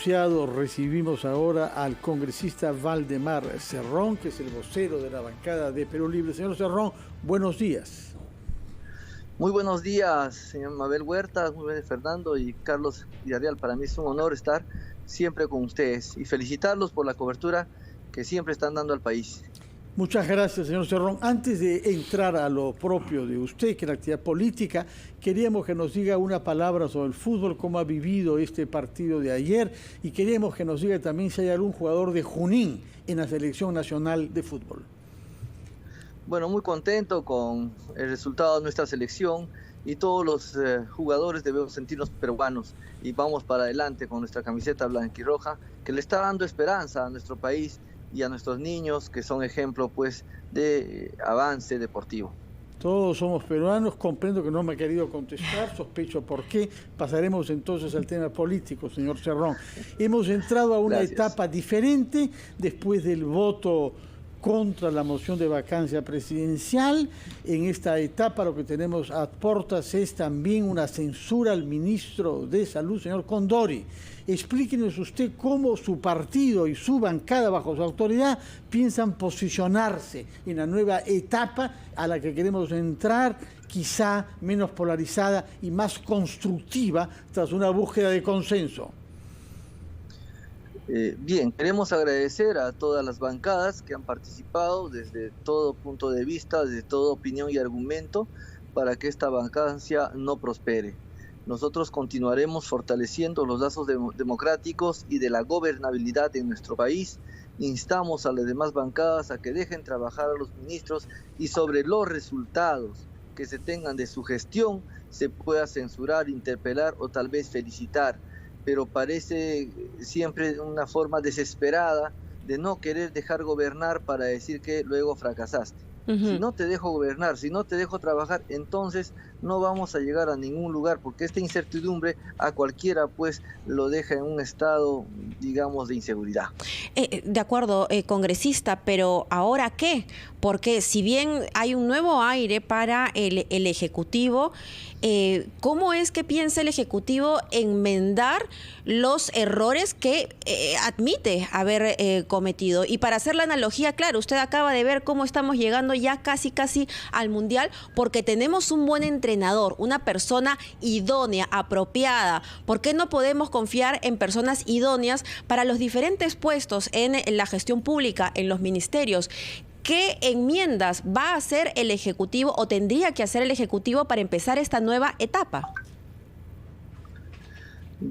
Recibimos ahora al congresista Valdemar Cerrón, que es el vocero de la bancada de Perú Libre. Señor Cerrón, buenos días. Muy buenos días, señor Mabel Huerta, muy bien, Fernando y Carlos Villarreal. Para mí es un honor estar siempre con ustedes y felicitarlos por la cobertura que siempre están dando al país. Muchas gracias, señor Cerrón. Antes de entrar a lo propio de usted, que es la actividad política, queríamos que nos diga una palabra sobre el fútbol, cómo ha vivido este partido de ayer, y queríamos que nos diga también si hay algún jugador de Junín en la selección nacional de fútbol. Bueno, muy contento con el resultado de nuestra selección y todos los jugadores debemos sentirnos peruanos y vamos para adelante con nuestra camiseta blanquirroja que le está dando esperanza a nuestro país y a nuestros niños, que son ejemplo pues de avance deportivo. Todos somos peruanos, comprendo que no me ha querido contestar, sospecho por qué. Pasaremos entonces al tema político, señor Cerrón. Hemos entrado a una etapa diferente después del voto contra la moción de vacancia presidencial. En esta etapa lo que tenemos a portas es también una censura al ministro de Salud, señor Condori. Explíquenos usted cómo su partido y su bancada bajo su autoridad piensan posicionarse en la nueva etapa a la que queremos entrar, quizá menos polarizada y más constructiva tras una búsqueda de consenso. Bien, queremos agradecer a todas las bancadas que han participado desde todo punto de vista, desde toda opinión y argumento para que esta vacancia no prospere. Nosotros continuaremos fortaleciendo los lazos democráticos y de la gobernabilidad en nuestro país. Instamos a las demás bancadas a que dejen trabajar a los ministros y sobre los resultados que se tengan de su gestión se pueda censurar, interpelar o tal vez felicitar. Pero parece siempre una forma desesperada de no querer dejar gobernar para decir que luego fracasaste. Si no te dejo gobernar, si no te dejo trabajar, entonces no vamos a llegar a ningún lugar, porque esta incertidumbre a cualquiera pues lo deja en un estado, digamos, de inseguridad. De acuerdo, congresista, pero ¿ahora qué? Porque si bien hay un nuevo aire para el Ejecutivo, ¿cómo es que piensa el Ejecutivo enmendar los errores que admite haber cometido? Y para hacer la analogía, claro, usted acaba de ver cómo estamos llegando ya casi al Mundial, porque tenemos un buen entrenador, una persona idónea, apropiada. ¿Por qué no podemos confiar en personas idóneas para los diferentes puestos en la gestión pública, en los ministerios? ¿Qué enmiendas va a hacer el Ejecutivo o tendría que hacer el Ejecutivo para empezar esta nueva etapa?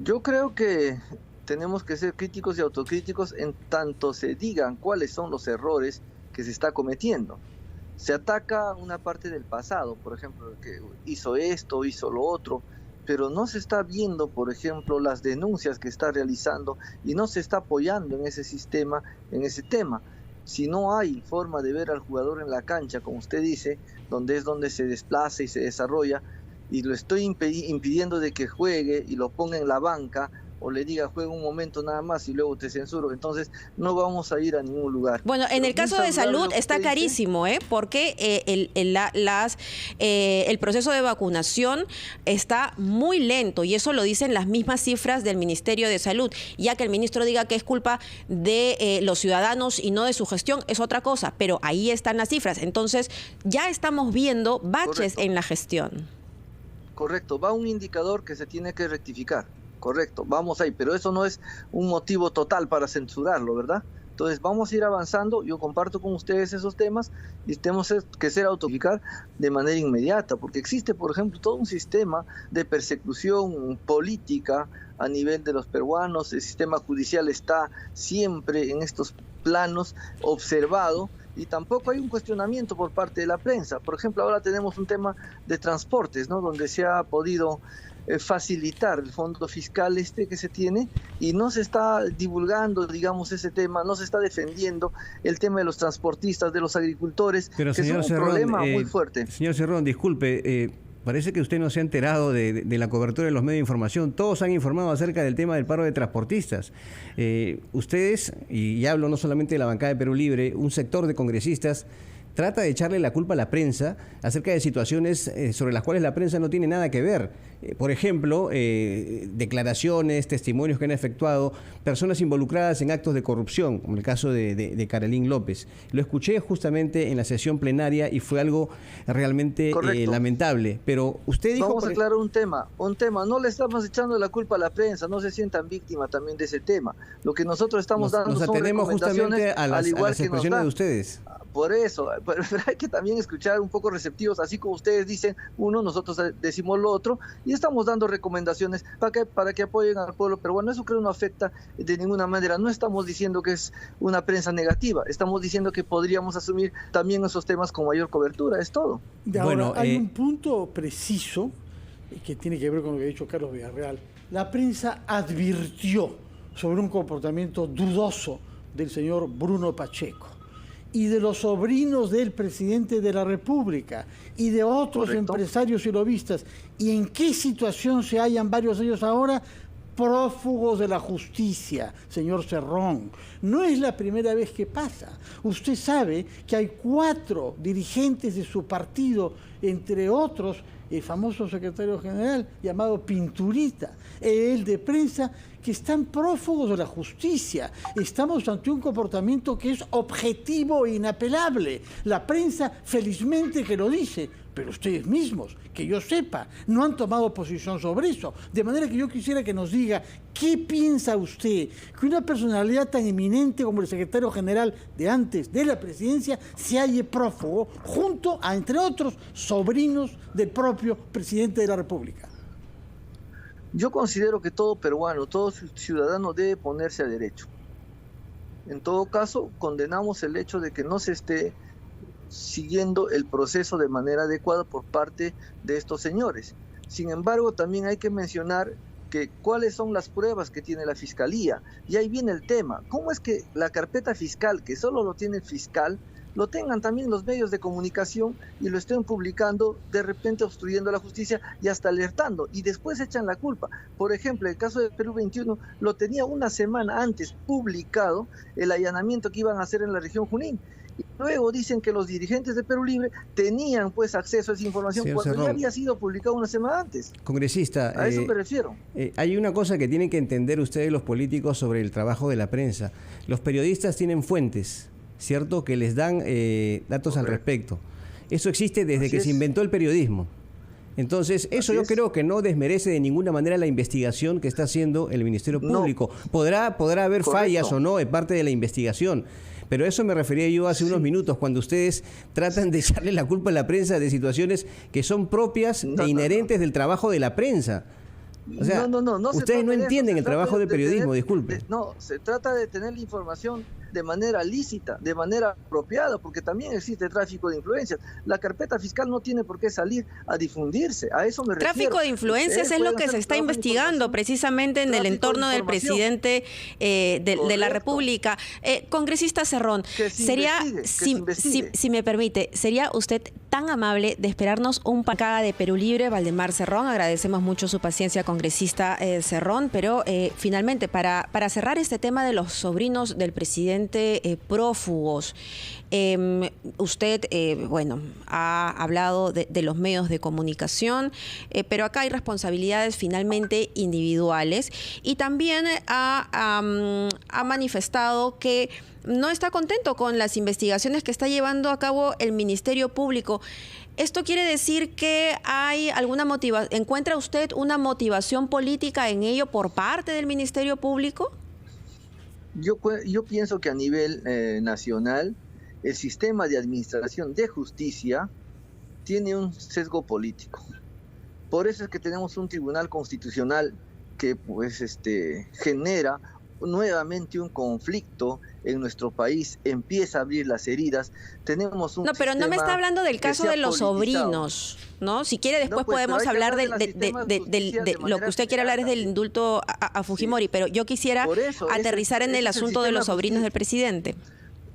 Yo creo que tenemos que ser críticos y autocríticos en tanto se digan cuáles son los errores que se está cometiendo. Se ataca una parte del pasado, por ejemplo, que hizo esto, hizo lo otro, pero no se está viendo, por ejemplo, las denuncias que está realizando y no se está apoyando en ese sistema, en ese tema. Si no hay forma de ver al jugador en la cancha, como usted dice, donde se desplaza y se desarrolla, y lo estoy impidiendo de que juegue y lo ponga en la banca, o le diga juega un momento nada más y luego te censuro, entonces no vamos a ir a ningún lugar. Bueno, en el caso de salud está carísimo, porque el proceso de vacunación está muy lento y eso lo dicen las mismas cifras del Ministerio de Salud. Ya que el ministro diga que es culpa de los ciudadanos y no de su gestión es otra cosa, pero ahí están las cifras. Entonces ya estamos viendo baches en la gestión. Correcto, va un indicador que se tiene que rectificar. Correcto, vamos ahí, pero eso no es un motivo total para censurarlo, ¿verdad? Entonces vamos a ir avanzando, yo comparto con ustedes esos temas y tenemos que ser autocriticar de manera inmediata, porque existe, por ejemplo, todo un sistema de persecución política a nivel de los peruanos, el sistema judicial está siempre en estos planos observado, y tampoco hay un cuestionamiento por parte de la prensa. Por ejemplo, ahora tenemos un tema de transportes, ¿no? Donde se ha podido facilitar el fondo fiscal que se tiene y no se está divulgando, digamos, ese tema, no se está defendiendo el tema de los transportistas, de los agricultores, pero, que señor es un problema muy fuerte. Señor Cerrón, disculpe, parece que usted no se ha enterado de la cobertura de los medios de información. Todos han informado acerca del tema del paro de transportistas. Ustedes, y hablo no solamente de la bancada de Perú Libre, un sector de congresistas trata de echarle la culpa a la prensa acerca de situaciones sobre las cuales la prensa no tiene nada que ver. Por ejemplo, declaraciones, testimonios que han efectuado personas involucradas en actos de corrupción, como el caso de Carolín López. Lo escuché justamente en la sesión plenaria y fue algo realmente lamentable. Pero usted dijo... Vamos a aclarar un tema. No le estamos echando la culpa a la prensa, no se sientan víctimas también de ese tema. Lo que nosotros estamos dando son recomendaciones, justamente a las expresiones de ustedes. Por eso, pero hay que también escuchar un poco receptivos, así como ustedes dicen uno, nosotros decimos lo otro, y estamos dando recomendaciones para que apoyen al pueblo peruano. Eso creo no afecta de ninguna manera. No estamos diciendo que es una prensa negativa, estamos diciendo que podríamos asumir también esos temas con mayor cobertura, es todo. Ahora, bueno, hay un punto preciso que tiene que ver con lo que ha dicho Carlos Villarreal. La prensa advirtió sobre un comportamiento dudoso del señor Bruno Pacheco y de los sobrinos del presidente de la República y de otros empresarios y lobistas. ¿Y en qué situación se hallan varios de ellos ahora? Prófugos de la justicia, señor Cerrón. No es la primera vez que pasa. Usted sabe que hay 4 dirigentes de su partido, entre otros el famoso secretario general llamado Pinturita, el de prensa, que están prófugos de la justicia. Estamos ante un comportamiento que es objetivo e inapelable. La prensa felizmente que lo dice, pero ustedes mismos, que yo sepa, no han tomado posición sobre eso. De manera que yo quisiera que nos diga, ¿qué piensa usted que una personalidad tan eminente como el secretario general de antes de la presidencia se halle prófugo junto a, entre otros, sobrinos del propio presidente de la República? Yo considero que todo peruano, todo ciudadano debe ponerse a derecho. En todo caso, condenamos el hecho de que no se esté siguiendo el proceso de manera adecuada por parte de estos señores. Sin embargo, también hay que mencionar que cuáles son las pruebas que tiene la Fiscalía. Y ahí viene el tema. ¿Cómo es que la carpeta fiscal, que solo lo tiene el fiscal, lo tengan también los medios de comunicación y lo estén publicando, de repente obstruyendo la justicia y hasta alertando, y después echan la culpa? Por ejemplo, el caso de Perú 21 lo tenía una semana antes publicado el allanamiento que iban a hacer en la región Junín. Y luego dicen que los dirigentes de Perú Libre tenían pues acceso a esa información cuando ya había sido publicado una semana antes. Congresista, a eso me refiero. Hay una cosa que tienen que entender ustedes los políticos sobre el trabajo de la prensa. Los periodistas tienen fuentes, ¿cierto?, que les dan datos al respecto. Eso existe desde que se inventó el periodismo. Entonces, eso yo creo que no desmerece de ninguna manera la investigación que está haciendo el Ministerio Público. Podrá haber fallas o no en parte de la investigación, pero eso me refería yo hace unos minutos, cuando ustedes tratan de echarle la culpa a la prensa de situaciones que son propias e inherentes del trabajo de la prensa. O sea, ustedes no entienden el trabajo de periodismo, disculpe. No, se trata de tener la información de manera lícita, de manera apropiada, porque también existe tráfico de influencias. La carpeta fiscal no tiene por qué salir a difundirse, a eso me refiero. Tráfico de influencias es lo que se está investigando precisamente en el entorno del presidente de la República. Congresista Cerrón, si me permite, ¿sería usted tan amable de esperarnos un pacada de Perú Libre, Valdemar Cerrón? Agradecemos mucho su paciencia, congresista Cerrón, pero finalmente, para cerrar este tema de los sobrinos del presidente prófugos, usted, ha hablado de los medios de comunicación, pero acá hay responsabilidades finalmente individuales, y también ha manifestado que no está contento con las investigaciones que está llevando a cabo el Ministerio Público. ¿Esto quiere decir que hay alguna motivación? ¿Encuentra usted una motivación política en ello por parte del Ministerio Público? Yo pienso que a nivel nacional el sistema de administración de justicia tiene un sesgo político. Por eso es que tenemos un tribunal constitucional que genera nuevamente un conflicto en nuestro país, empieza a abrir las heridas. Tenemos un pero no me está hablando del caso de los sobrinos, ¿no? Si quiere después podemos hablar de lo que usted quiere hablar es del indulto a Fujimori, pero yo quisiera aterrizar en el asunto de los sobrinos del presidente.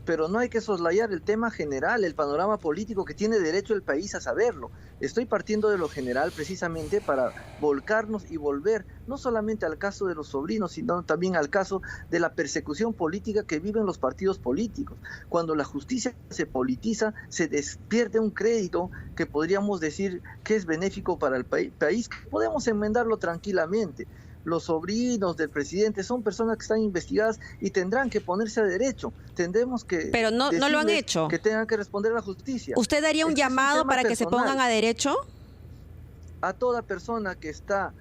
pero no hay que soslayar el tema general, el panorama político que tiene derecho el país a saberlo. Estoy partiendo de lo general precisamente para volcarnos y volver no solamente al caso de los sobrinos, sino también al caso de la persecución política que viven los partidos políticos. Cuando la justicia se politiza, se pierde un crédito que podríamos decir que es benéfico para el país. Podemos enmendarlo tranquilamente. Los sobrinos del presidente son personas que están investigadas y tendrán que ponerse a derecho. Tendremos que... Pero no lo han hecho. Que tengan que responder a la justicia. ¿Usted daría un llamado para que se pongan a derecho? A toda persona que está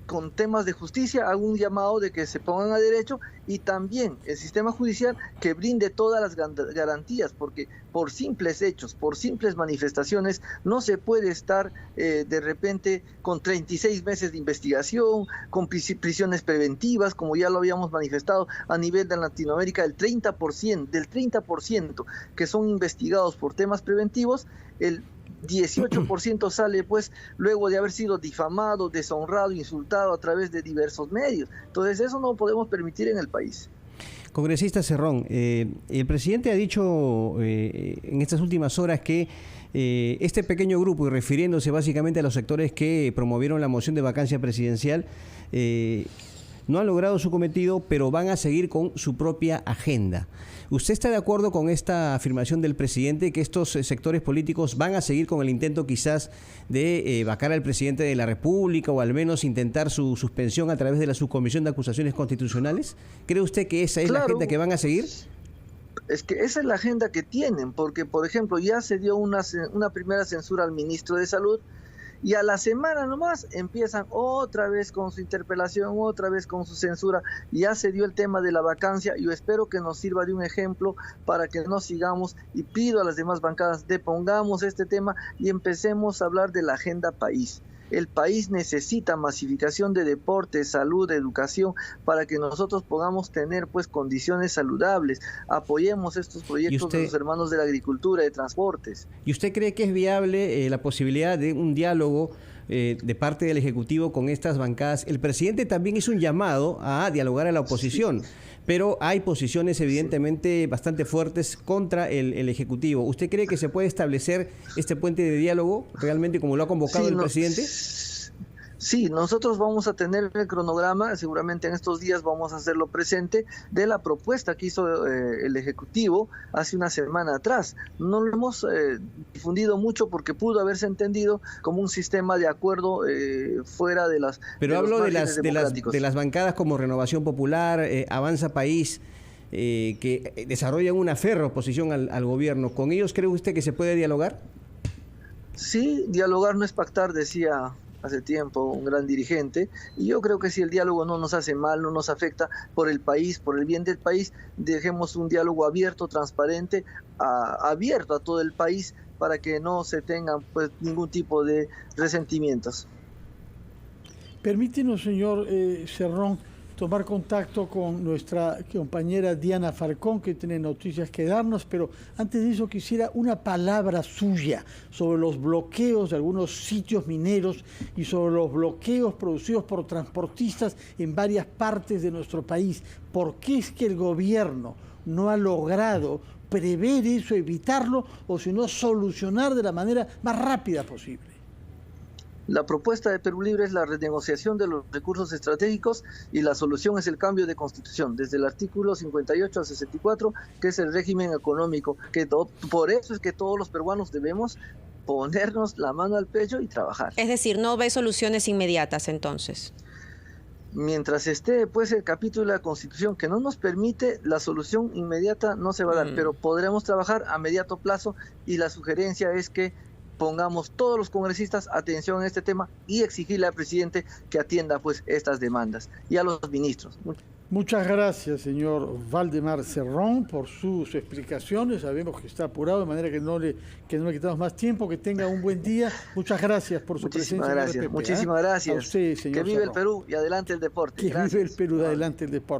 con temas de justicia, hago un llamado de que se pongan a derecho, y también el sistema judicial que brinde todas las garantías, porque por simples hechos, por simples manifestaciones, no se puede estar de repente con 36 meses de investigación, con prisiones preventivas, como ya lo habíamos manifestado a nivel de Latinoamérica, del 30% que son investigados por temas preventivos, el 18% sale pues luego de haber sido difamado, deshonrado, insultado a través de diversos medios. Entonces eso no lo podemos permitir en el país. Congresista Cerrón, el presidente ha dicho en estas últimas horas que este pequeño grupo, y refiriéndose básicamente a los sectores que promovieron la moción de vacancia presidencial, no han logrado su cometido, pero van a seguir con su propia agenda. ¿Usted está de acuerdo con esta afirmación del presidente, que estos sectores políticos van a seguir con el intento quizás de vacar al presidente de la República, o al menos intentar su suspensión a través de la Subcomisión de Acusaciones Constitucionales? ¿Cree usted que esa es la agenda que van a seguir? Es que esa es la agenda que tienen, porque por ejemplo ya se dio una primera censura al ministro de Salud, y a la semana nomás empiezan otra vez con su interpelación, otra vez con su censura. Ya se dio el tema de la vacancia, y yo espero que nos sirva de un ejemplo para que no sigamos, y pido a las demás bancadas, depongamos este tema y empecemos a hablar de la agenda país. El país necesita masificación de deporte, salud, educación, para que nosotros podamos tener pues condiciones saludables. Apoyemos estos proyectos de los hermanos de la agricultura, de transportes. ¿Y usted cree que es viable la posibilidad de un diálogo de parte del Ejecutivo con estas bancadas? El presidente también hizo un llamado a dialogar a la oposición, sí, pero hay posiciones evidentemente bastante fuertes contra el Ejecutivo. ¿Usted cree que se puede establecer este puente de diálogo realmente como lo ha convocado el presidente? Sí, nosotros vamos a tener el cronograma, seguramente en estos días vamos a hacerlo presente, de la propuesta que hizo el Ejecutivo hace una semana atrás. No lo hemos difundido mucho porque pudo haberse entendido como un sistema de acuerdo fuera de las... Pero hablo de las bancadas como Renovación Popular, Avanza País, que desarrollan una férrea oposición al gobierno. ¿Con ellos cree usted que se puede dialogar? Sí, dialogar no es pactar, decía hace tiempo un gran dirigente, y yo creo que si el diálogo no nos hace mal, no nos afecta por el país, por el bien del país, dejemos un diálogo abierto, transparente, abierto a todo el país, para que no se tengan pues ningún tipo de resentimientos. Permítenos, señor Cerrón, tomar contacto con nuestra compañera Diana Falcón, que tiene noticias que darnos, pero antes de eso quisiera una palabra suya sobre los bloqueos de algunos sitios mineros y sobre los bloqueos producidos por transportistas en varias partes de nuestro país. ¿Por qué es que el gobierno no ha logrado prever eso, evitarlo, o si no solucionar de la manera más rápida posible? La propuesta de Perú Libre es la renegociación de los recursos estratégicos, y la solución es el cambio de constitución, desde el artículo 58 al 64, que es el régimen económico, que por eso es que todos los peruanos debemos ponernos la mano al pecho y trabajar. Es decir, no ve soluciones inmediatas entonces. Mientras esté pues el capítulo de la Constitución que no nos permite, la solución inmediata no se va a dar, pero podremos trabajar a mediano plazo, y la sugerencia es que pongamos todos los congresistas atención en este tema y exigirle al presidente que atienda pues estas demandas, y a los ministros. Muchas gracias, señor Valdemar Cerrón, por sus explicaciones. Sabemos que está apurado, de manera que no le quitamos más tiempo. Que tenga un buen día. Muchas gracias por su presencia. Muchísimas gracias. A usted, señor Que vive Cerrón. El Perú y adelante el deporte. Que vive el Perú y adelante el deporte.